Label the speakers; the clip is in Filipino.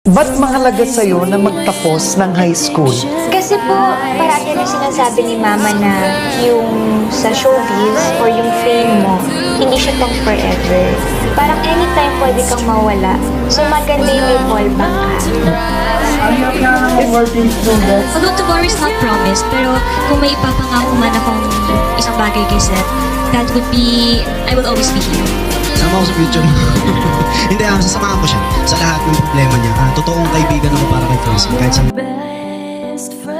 Speaker 1: Ba't mahalaga sa'yo na magtapos ng high school?
Speaker 2: Kasi po, parati na sinasabi ni Mama na yung sa showbiz or yung fame mo, hindi siya pang forever. Parang anytime pwede kang mawala. So maganda yung may fallback ka.
Speaker 3: Although tomorrow is not promised, pero kung may ipapangako man akong isang bagay kay Seth, that would be, I will always be here.
Speaker 4: Sama ko sa future mo. Hindi, sasamahan ko siya sa lahat ng problema niya. Totoong kaibigan ako para kay Chris. Kahit sa...
Speaker 5: Best friend.